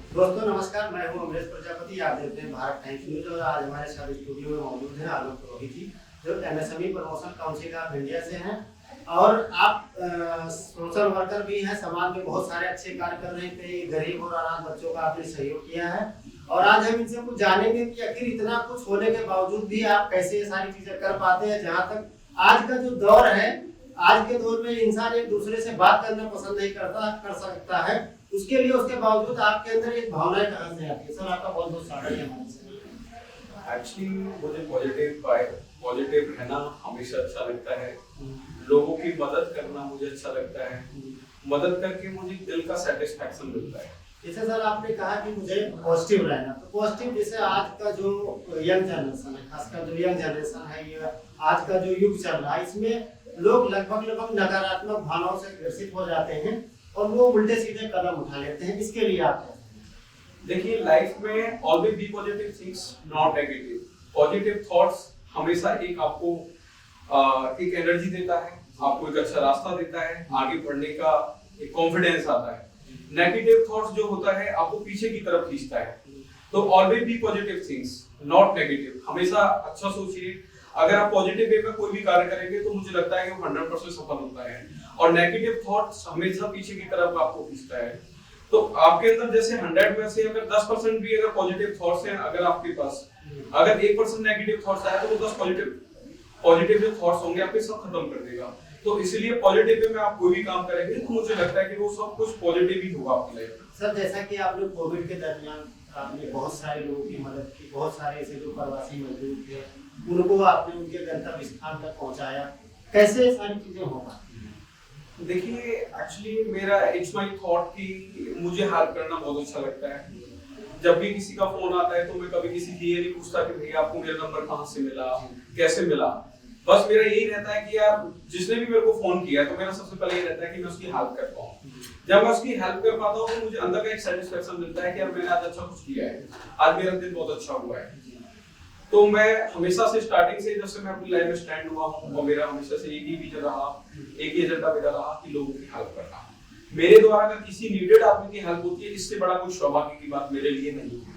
दोस्तों नमस्कार, मैं हूं अमरेश प्रजापति। आप देखते हैं भारत टाइम्स न्यूज और आज हमारे साथ स्टूडियो में मौजूद हैं आलोक पुरोहित जी, जो MSME promotion council of India से हैं और आप सोशल वर्कर भी हैं। समाज में बहुत सारे अच्छे कार्य कर रहे हैं। कई गरीब और अनाथ बच्चों का आपने सहयोग किया है और आज हम इनसे कुछ जानेंगे कि आखिर इतना कुछ होने के बावजूद भी आप कैसे ये सारी चीजें कर पाते हैं। जहाँ तक आज का जो दौर है, आज के दौर में इंसान एक दूसरे से बात करना पसंद नहीं कर सकता है, उसके लिए उसके बावजूद आपके अंदर एक भावना कहाँ से आती है? सर आपका बहुत बहुत स्वागत है हमारे से। एक्चुअली मुझे पॉजिटिव रहना हमेशा अच्छा लगता है। लोगों की मदद करना मुझे अच्छा लगता है। मदद करके मुझे दिल का सेटिस्फैक्शन मिलता है। जैसे सर आपने कहा कि मुझे पॉजिटिव रहना, तो पॉजिटिव जैसे आज का जो यंग जनरेशन है, खासकर जो यंग जनरेशन है, ये आज का जो युग चल रहा है, इसमें लोग लगभग नकारात्मक भावनाओं से ग्रसित हो जाते हैं और वो उल्टे सीधे कदम उठा लेते हैं। इसके लिए आप देखिए, लाइफ में always be positive things, not negative. Positive thoughts हमेशा एक आपको एक एनर्जी देता है, आपको एक अच्छा रास्ता देता है, आगे बढ़ने का एक कॉन्फिडेंस आता है। नेगेटिव थॉट्स जो होता है आपको पीछे की तरफ खींचता है। तो always be positive things, not negative. हमेशा अच्छा सोचिए। अगर आप पॉजिटिव वे में कोई भी कार्य करेंगे तो मुझे लगता है कि वो 100% सफल होता है। और नेगेटिव थॉट्स हमेशा पीछे की तरफ आपको खींचता है। तो आपके अंदर जैसे 100 में से अगर 10% भी अगर पॉजिटिव थॉट्स हैं, अगर आपके पास अगर 1% नेगेटिव थॉट्स आए तो वो 10 पॉजिटिव जो थॉट्स होंगे आपके सब खत्म कर देगा। तो इसलिए पॉजिटिव वे में आप कोई भी काम करेंगे तो मुझे लगता है कि वो सब कुछ पॉजिटिव ही होगा आपकी लाइफ में। सर जैसा कि आपने कोविड के दरमियान आपने बहुत सारे लोगों की मदद की, बहुत सारे ऐसे जो प्रवासी मजदूर थे उनको आपने उनके गंतव्य स्थान तक पहुंचाया, कैसे सारी चीजें हो पाती हैं? देखिए, एक्चुअली मेरा इट्स माय थॉट कि मुझे हेल्प करना बहुत अच्छा लगता है। जब भी किसी का फोन आता है तो मैं कभी किसी से ये नहीं पूछता कि भैया आपको मेरा नंबर कहाँ से मिला, कैसे मिला। बस मेरा यही रहता है कि यार जिसने भी मेरे को फोन किया तो मेरा सबसे पहले ये रहता है कि मैं उसकी हेल्प कर पाऊँ। जब मैं उसकी हेल्प कर पाता हूँ तो मुझे अंदर का एक सेटिस्फेक्शन मिलता है कि यार मैंने आज अच्छा कुछ किया है, आज मेरा दिन बहुत अच्छा हुआ है। तो मैं हमेशा से स्टार्टिंग से जब से मैं अपनी लाइफ में स्टैंड हुआ हूँ और मेरा हमेशा से एक ही विजन रहा, एक ही एजेंडा मेरा रहा कि लोगों की हेल्प करना। मेरे द्वारा अगर किसी नीडेड आदमी की हेल्प होती है, इससे बड़ा कोई सौभाग्य की बात मेरे लिए नहीं है।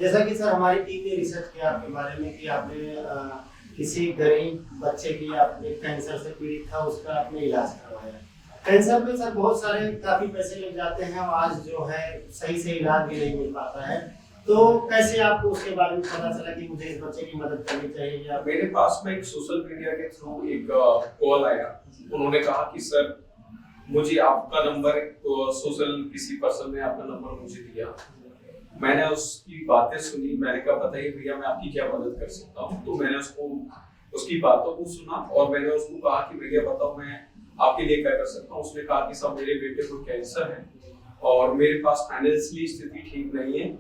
जैसा कि सर हमारी टीम ने रिसर्च किया आपके बारे में कि आपने किसी गरीब बच्चे की, आपने कैंसर से पीड़ित था, उसका आपने इलाज करवाया। कैंसर में सर बहुत सारे काफी पैसे लग जाते हैं और आज जो है सही से इलाज भी नहीं मिल पाता है। तो कैसे आपको उसके बारे में पता चला कि मुझे इस बच्चे की मदद करनी चाहिए? या मेरे पास में एक सोशल मीडिया के थ्रू एक कॉल आया। उन्होंने कहा कि सर मुझे आपका नंबर सोशल किसी पर्सन ने आपका नंबर मुझे दिया। मैंने उसकी बातें सुनी। मैंने कहा बताइए भैया मैं आपकी क्या मदद कर सकता हूँ। तो मैंने उसको उसकी बातों को सुना और मैंने उसको कहा कि भैया बताओ मैं आपके लिए क्या कर सकता हूँ। उसने कहा कि सब मेरे बेटे को कैंसर है और मेरे पास फाइनेंशियली स्थिति ठीक नहीं है,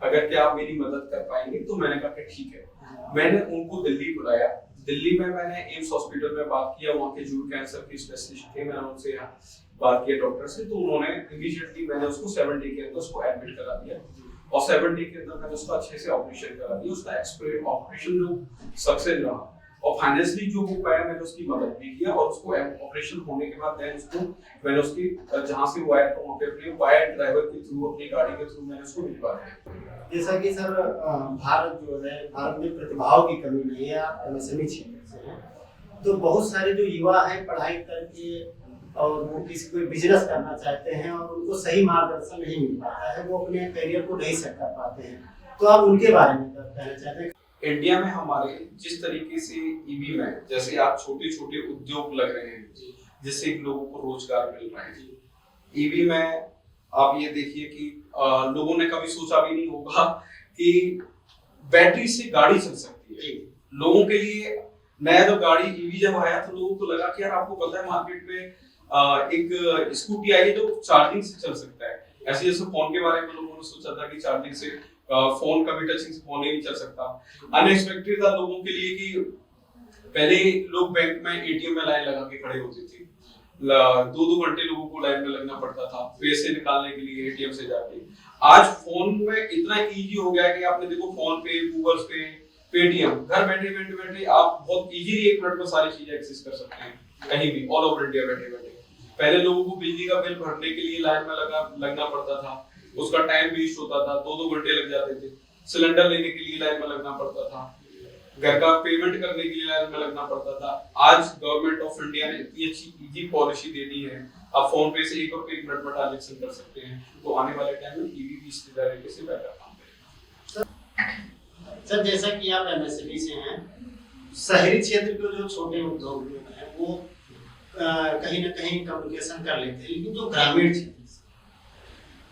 अगर क्या आप मेरी मदद कर पाएंगे। तो मैंने कहा कि ठीक है। मैंने उनको दिल्ली बुलाया। दिल्ली में मैंने एम्स हॉस्पिटल में बात किया। वहाँ के जो कैंसर के स्पेशलिस्ट थे, मैंने उनसे बात किया डॉक्टर से। तो उन्होंने इमीडिएटली मैंने उसको 7 डे के अंदर उसको एडमिट करा दिया और 7 डे के अंदर मैंने उसका अच्छे से ऑपरेशन करा दिया। उसका ऑपरेशन जो सक्सेस रहा और फाइनेंशियली जो हो पाया मैंने उसकी मदद भी किया। और उसको ऑपरेशन होने के बाद देन उसको मैंने उसकी जहाँ से वो आया था वहाँ पे अपने वायर ड्राइवर के थ्रू, अपनी गाड़ी के थ्रू मैंने उसको भिजवा दिया। जैसा कि सर भारत जो है, भारत में प्रतिभाओं की कमी नहीं है। आप एमएसएमई क्षेत्र से हैं, तो बहुत सारे जो युवा हैं पढ़ाई करके और वो किसी कोई बिजनेस करना चाहते हैं और उनको सही मार्गदर्शन नहीं मिल पाता है, वो अपने करियर को नहीं सेट कर पाते हैं। तो आप उनके बारे में क्या कहना चाहते हैं? इंडिया में हमारे जिस तरीके से ईवी में जैसे आप छोटे छोटे उद्योग लग रहे हैं जिससे लोगों को रोजगार मिल रहा है। ईवी में आप ये देखिए कि लोगों ने कभी सोचा भी नहीं होगा कि बैटरी से गाड़ी चल सकती है। लोगों के लिए नया जो गाड़ी ईवी जब आया तो लोगों को लगा कि यार आपको पता है मार्केट में एक स्कूटी आई है जो चार्जिंग से चल सकता है। ऐसे जैसे फोन के बारे में लोगों ने सोचा था कि चार्जिंग से फोन कभी टचिंग से फोन ही नहीं चल सकता। अनएक्सपेक्टेड था लोगों के लिए कि पहले लोग बैंक में एटीएम में लाइन लगा के खड़े होते थे। 2-2 घंटे लोगों को लाइन में लगना पड़ता था पैसे निकालने के लिए एटीएम से जाके। आज फोन में इतना इजी हो गया है कि आपने देखो फोन पे, गूगल पे, पेटीएम, घर बैठे बैठे बैठे आप बहुत इजीली 1 मिनट में सारी चीजें एक्सेस कर सकते हैं कहीं भी, ऑल ओवर इंडिया बैठे बैठे। पहले लोगों को बिजली का बिल भरने के लिए लाइन में लगना पड़ता था। उसका टाइम वेस्ट होता था, 2-2 घंटे लग जाते थे। सिलेंडर लेने के लिए लाइन में लगना पड़ता था, घर का पेमेंट करने के लिए लाइन में लगना पड़ता था। आज गवर्नमेंट ऑफ इंडिया ने इतनी अच्छी इजी पॉलिसी दे दी है, आप फोन पे से 1 रुपए 1 मिनट में ट्रांजैक्शन कर सकते हैं। तो आने वाले टाइम में ईवी भी इस तरीके से बेहतर काम करेगा। सर जैसा कि आप एमएसएमई से हैं, शहरी क्षेत्र के जो छोटे उद्योग हैं वो कहीं ना कहीं कम्युनिकेशन कर लेते हैं, लेकिन जो ग्रामीण क्षेत्र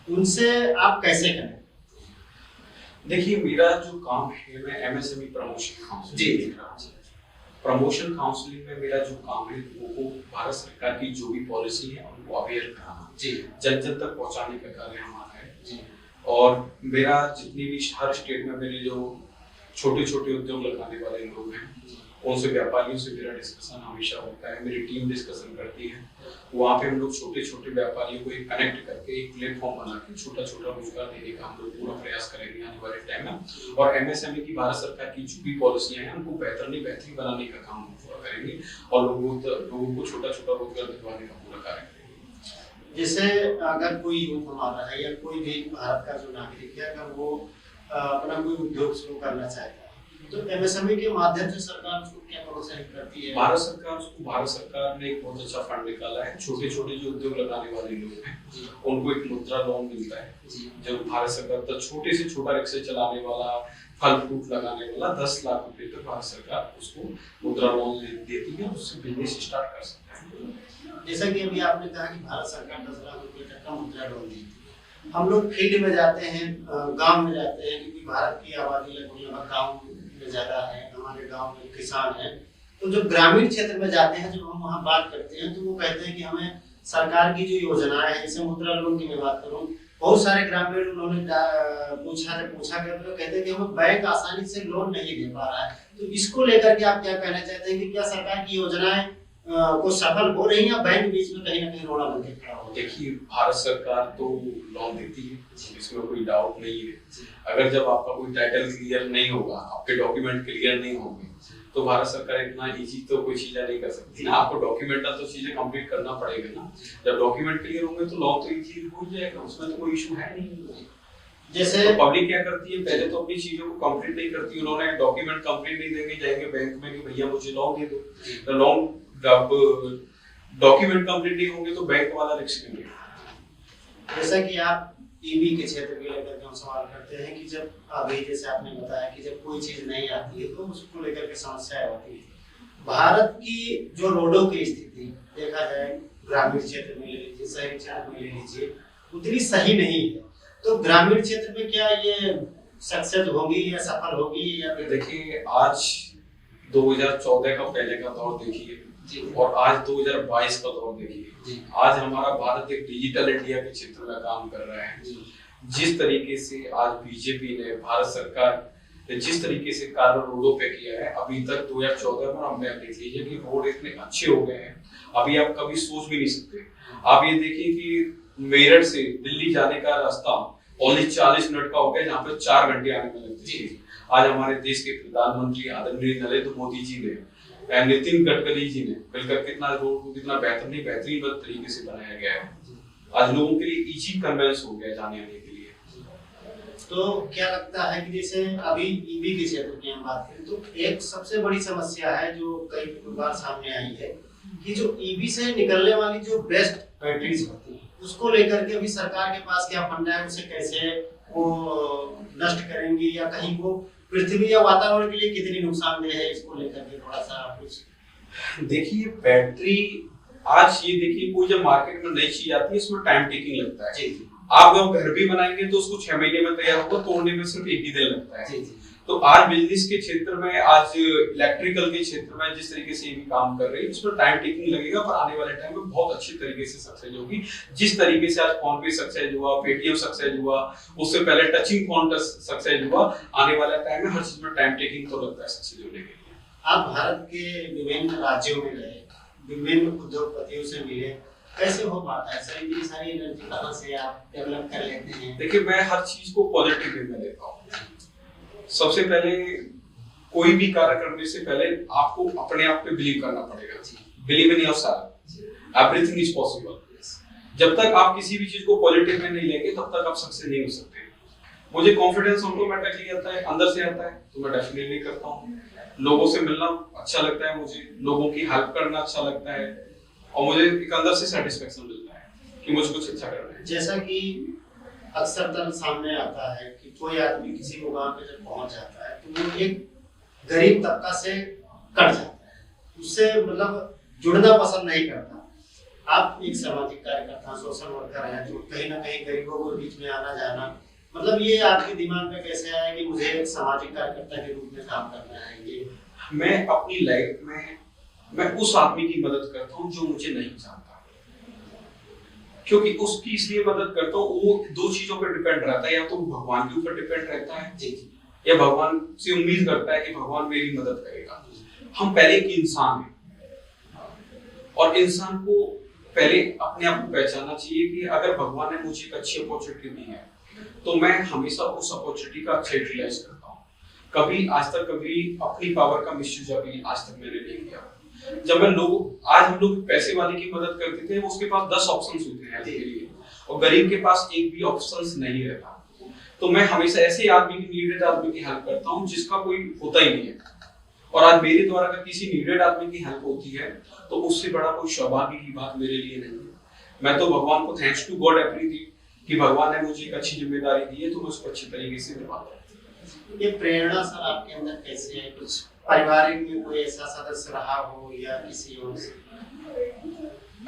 उनसे आप कैसे करें? देखिए, मेरा जो काम है, मैं एमएसएमई प्रमोशन काउंसलिंग देख रहा हूँ। प्रमोशन काउंसलिंग में मेरा जो काम है वो भारत सरकार की जो भी पॉलिसी है उनको अवेयर कराना, जन जन तक पहुंचाने का कार्य हमारा है। और मेरा जितनी भी हर स्टेट में मेरे जो छोटे छोटे उद्योग लगाने वाले लोग हैं उनसे, व्यापारियों से मेरा डिस्कशन हमेशा होता है, मेरी टीम डिस्कशन करती है। वहाँ पे हम लोग छोटे छोटे व्यापारियों को एक कनेक्ट करके एक प्लेटफॉर्म बना के छोटा छोटा रोजगार देने का हम लोग पूरा प्रयास करेंगे आने वाले टाइम में। और एमएसएमई की भारत सरकार की जो भी पॉलिसियां हैं उनको बेहतरीन बनाने का काम हम पूरा करेंगे और लोगों को छोटा छोटा रोजगार दिलवाने का पूरा कार्य करेंगे। जैसे अगर कोई यूथ हमारा है या कोई भी भारत का जो नागरिक है, अगर वो अपना कोई उद्योग शुरू करना चाहता है तो एमएसएमई के माध्यम से सरकार उसको क्या प्रोत्साहित करती है? भारत सरकार ने एक बहुत अच्छा फंड निकाला है। छोटे छोटे जो उद्योग लगाने वाले लोग हैं उनको एक मुद्रा लोन मिलता है। जब भारत सरकार तो छोटे से छोटा रिक्शा चलाने वाला, फल फ्रूट लगाने वाला 10 लाख रुपए तक भारत सरकार उसको मुद्रा लोन देती है, उससे बिजनेस स्टार्ट कर सकता है। जैसा कि अभी आपने कहा कि भारत सरकार 10 लाख रुपए तक का मुद्रा लोन देती है, हम लोग फील्ड में जाते हैं, गांव में जाते हैं, क्योंकि भारत की आबादी लगभग गांव में ज्यादा है, हमारे गांव में किसान हैं, तो जो ग्रामीण क्षेत्र में जाते हैं, जब हम वहाँ बात करते हैं तो वो कहते हैं कि हमें सरकार की जो योजनाएं हैं, जैसे मुद्रा लोन की मैं बात करूँ, बहुत सारे ग्रामीण उन्होंने पूछा गया तो कहते हैं कि हमें बैंक आसानी से लोन नहीं दे पा रहा है। तो इसको लेकर के आप क्या कहना चाहते हैं कि क्या सरकार की योजनाएं को सफल हो रही है, बैंक बीच में कहीं ना कहीं रोड़ा बन के खड़ा हो? देखिए, भारत सरकार तो लोन देती है, इसमें कोई डाउट नहीं है। अगर जब आपका कोई टाइटल क्लियर नहीं होगा, आपके डॉक्यूमेंट क्लियर नहीं होंगे, तो भारत सरकार इतना इजी तो कोई चीजें नहीं कर सकती ना। आपको डॉक्यूमेंटल तो चीजें कंप्लीट करना पड़ेगा ना। जब डॉक्यूमेंट क्लियर होंगे तो लोन तो इजी हो जाएगा, उसमें तो कोई इशू है नहीं। जैसे तो पब्लिक क्या करती है, पहले तो अपनी चीजों को कंप्लीट नहीं करती, उन्होंने डॉक्यूमेंट कंप्लीट नहीं देंगे, जाएंगे बैंक में कि भैया मुझे लोन दे दो, तो लोन जब डॉक्यूमेंट कंप्लीट नहीं होंगे तो बैंक वाला रिस्क लेंगे। जैसा कि आप ईवी के क्षेत्र के लेकर के हम सवाल करते हैं कि जब अभी जैसे आपने बताया कि जब कोई चीज नहीं आती है तो उसको लेकर के समस्याएं होती है। भारत की जो रोडों की स्थिति देखा जाए, ग्रामीण क्षेत्र में ले लीजिए, शहरी क्षेत्र में ले लीजिए, उतनी सही नहीं है। तो ग्रामीण क्षेत्र में क्या ये सक्सेस होगी या सफल होगी? या देखिए, आज 2014 का पहले का दौर देखिए और आज 2022 का दौर देखिए। आज हमारा भारत एक डिजिटल इंडिया के क्षेत्र में काम कर रहा है। जिस तरीके से आज बीजेपी ने, भारत सरकार ने जिस तरीके से कार्य रोडों पे किया है, अभी तक 2014 में हमने देख लीजिए कि रोड इतने अच्छे हो गए हैं, अभी आप कभी सोच भी नहीं सकते। आप ये देखिए कि मेरठ से दिल्ली जाने का रास्ता ओनली 40 मिनट का हो गया, जहाँ पे 4 घंटे आने में लगते थे। आज हमारे देश के प्रधानमंत्री आदरणीय नरेंद्र मोदी जी ने, नितिन गडकरी जी ने मिलकर कितना रोड को कितना बेहतरीन तरीके से बनाया गया है। आज लोगों के लिए इजी कन्वेंस हो गया जाने आने के लिए। तो क्या लगता है कि जैसे अभी ईवी के क्षेत्र की हम बात करें तो एक सबसे बड़ी समस्या है जो कई बार सामने आई है कि जो ईवी से निकलने वाली जो बेस्ट बैटरीज होती है उसको लेकर के अभी सरकार के पास क्या फंड है, उसे कैसे वो नष्ट करेंगी या कहीं वो पृथ्वी या वातावरण के लिए कितनी नुकसानदेह है, इसको लेकर के थोड़ा सा कुछ देखिए। बैटरी आज ये देखिए, कोई जब मार्केट में नई चीज आती है इसमें टाइम टेकिंग लगता है। आप जब घर भी बनाएंगे तो उसको 6 महीने में तैयार होगा, तोड़ने में सिर्फ 1 ही दिन लगता है। तो आज बिजनेस के क्षेत्र में, आज इलेक्ट्रिकल के क्षेत्र में जिस तरीके से ये भी काम कर रही है, इसमें टाइम टेकिंग लगेगा, पर आने वाले टाइम में बहुत अच्छी तरीके से सक्सेस होगी। जिस तरीके से आज फोन पे सक्सेस हुआ, पेटीएम सक्सेस हुआ, उससे पहले टचिंग फोन सक्सेस हुआ, आने वाले टाइम में हर चीज में टाइम टेकिंग तो लगता है सक्सेस होने के लिए। आप भारत के विभिन्न राज्यों में गए, विभिन्न उद्योगपतियों से मिले, कैसे हो पाता है सर? इतनी सारी एनर्जी कहाँ से आप डेवलप कर लेते हैं? देखिए, मैं हर चीज को पॉजिटिव वे में लेता हूँ। सबसे पहले कोई भी कार्य करने से पहले आपको अपने आप पे बिलीव करना पड़ेगा। Believe in yourself, everything is possible. जब तक आप किसी भी चीज को पॉजिटिव में नहीं लेंगे तब तक आप सक्सेस नहीं हो सकते। मुझे कॉन्फिडेंस ऑटोमेटिकली आता है, अंदर से आता है, तो मैं डेफिनेटली करता हूँ। लोगों से मिलना अच्छा लगता है, मुझे लोगों की हेल्प करना अच्छा लगता है, और मुझे एक अंदर से सेटिस्फेक्शन मिलता है कि मुझे कुछ अच्छा करना है। जैसा कि अक्सर तर सामने आता है कि कोई आदमी किसी मुकाम पे जब पहुंच जाता है तो वो एक गरीब तबका से कट जाता है, उससे मतलब जुड़ना पसंद नहीं करता। आप एक सामाजिक कार्यकर्ता, सोशल वर्कर हैं, जो कहीं ना कहीं गरीबों के बीच में आना जाना, मतलब ये आपके दिमाग में कैसे आया कि मुझे एक सामाजिक कार्यकर्ता के रूप में काम करना है? ये मैं अपनी लाइफ में मैं उस आदमी की मदद करता हूँ जो मुझे नहीं जानता, क्योंकि उसकी इसलिए मदद करता हूँ, वो दो चीजों पर डिपेंड रहता है, या तो भगवान के ऊपर डिपेंड रहता है जी या भगवान से उम्मीद करता है कि भगवान मेरी मदद करेगा। हम पहले एक इंसान हैं, और इंसान को पहले अपने आप को पहचानना चाहिए कि अगर भगवान ने मुझे एक अच्छी अपॉर्चुनिटी दी है तो मैं हमेशा उस अपॉर्चुनिटी का अच्छा यूटिलाइज करता हूँ। कभी आज तक कभी अपनी पावर का मिसयूज अभी आज तक मैंने नहीं किया। जब मैं आज हम लोग पैसे वाले की मदद करते थे, उसके पास 10 ऑप्शंस होते हैं के लिए, और गरीब के पास एक भी ऑप्शंस नहीं रहता। तो मैं हमेशा ऐसे आदमी की, नीडेड आदमी की हेल्प करता हूँ जिसका कोई होता ही नहीं है। और आज मेरे द्वारा अगर किसी नीडेड आदमी की हेल्प होती है तो उससे बड़ा कोई सौभाग्य की बात मेरे लिए नहीं है। मैं तो भगवान को थैंक्स टू गॉड एवरीथिंग कि भगवान ने मुझे एक अच्छी जिम्मेदारी दी है, तो मैं उसको अच्छी तरीके से निभाता हूँ। ये प्रेरणा सर आपके अंदर कैसे है? कुछ पारिवारिक में कोई ऐसा सदस्य रहा हो या किसी और से?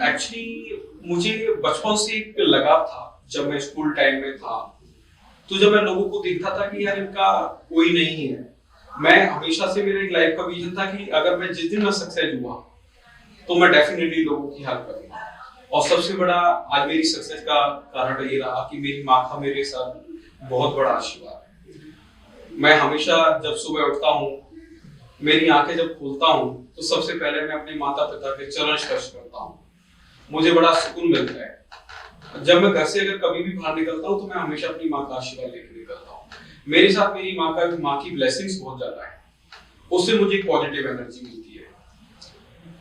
एक्चुअली मुझे बचपन से एक लगाव था। जब मैं स्कूल टाइम में था तो जब मैं लोगों को देखता था कि यार इनका कोई नहीं है, मैं हमेशा से मेरे लाइफ का विजन था कि अगर मैं जिस दिन मैं सक्सेस हुआ तो मैं डेफिनेटली लोगों की हेल्प करूंगा। और सबसे बड़ा आज मेरी सक्सेस का कारण ये रहा कि मेरी माँ का मेरे साथ बहुत बड़ा आशीर्वाद है। मैं हमेशा जब सुबह उठता हूँ, मेरी आंखें जब खोलता हूँ, तो सबसे पहले मैं अपने माता पिता के चरण स्पर्श करता हूँ। मुझे बड़ा सुकून मिलता है। जब मैं घर से अगर कभी भी बाहर निकलता हूँ तो मैं हमेशा अपनी माँ का आशीर्वाद लेकर निकलता हूँ। मेरे साथ मेरी माँ की ब्लेसिंग्स बहुत ज्यादा है, उससे मुझे एक पॉजिटिव एनर्जी मिलती है।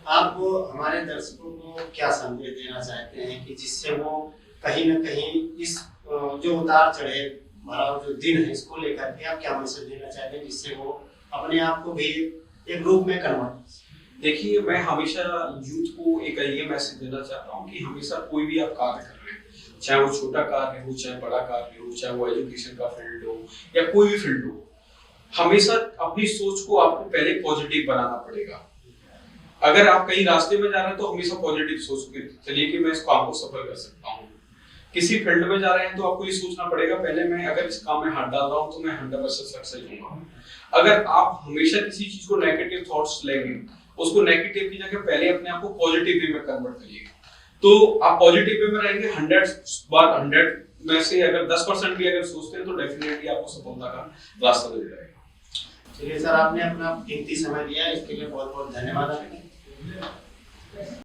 आप हमारे दर्शकों को क्या संदेश देना चाहते हैं कि जिससे वो कहीं ना कहीं इस जो उतार चढ़े भरा जो दिन है इसको लेकर के आप क्या मैसेज देना चाहते हैं जिससे वो अपने आप को भी एक रूप में कन्वर्ट? देखिए, मैं हमेशा यूथ को एक ये मैसेज देना चाहता हूँ कि हमेशा कोई भी आप कार्य कर रहे हैं, चाहे वो छोटा कार्य हो, चाहे बड़ा कार्य हो, चाहे वो एजुकेशन का फील्ड हो या कोई भी फील्ड हो, हमेशा अपनी सोच को आपको पहले पॉजिटिव बनाना पड़ेगा। अगर आप कहीं रास्ते में जा रहे हैं तो हमेशा पॉजिटिव सोच के चलिए कि मैं इस काम को सफल कर सकता हूँ। किसी फील्ड में जा रहे हैं तो आपको ये सोचना पड़ेगा पहले, मैं अगर इस काम में हाथ डाल रहा हूँ तो मैं 100% सक्सेस होऊंगा। अगर आप हमेशा किसी चीज को नेगेटिव थॉट्स लेंगे, उसको नेगेटिव की जगह पहले अपने आप को पॉजिटिव वे में कन्वर्ट करिए, तो आप पॉजिटिव वे में रहेंगे। 100 में से अगर 10% भी अगर सोचते हैं तो डेफिनेटली आपको सफलता का रास्ता मिल जाएगा। चलिए सर, आपने अपना कीमती समय दिया, इसके लिए बहुत बहुत धन्यवाद।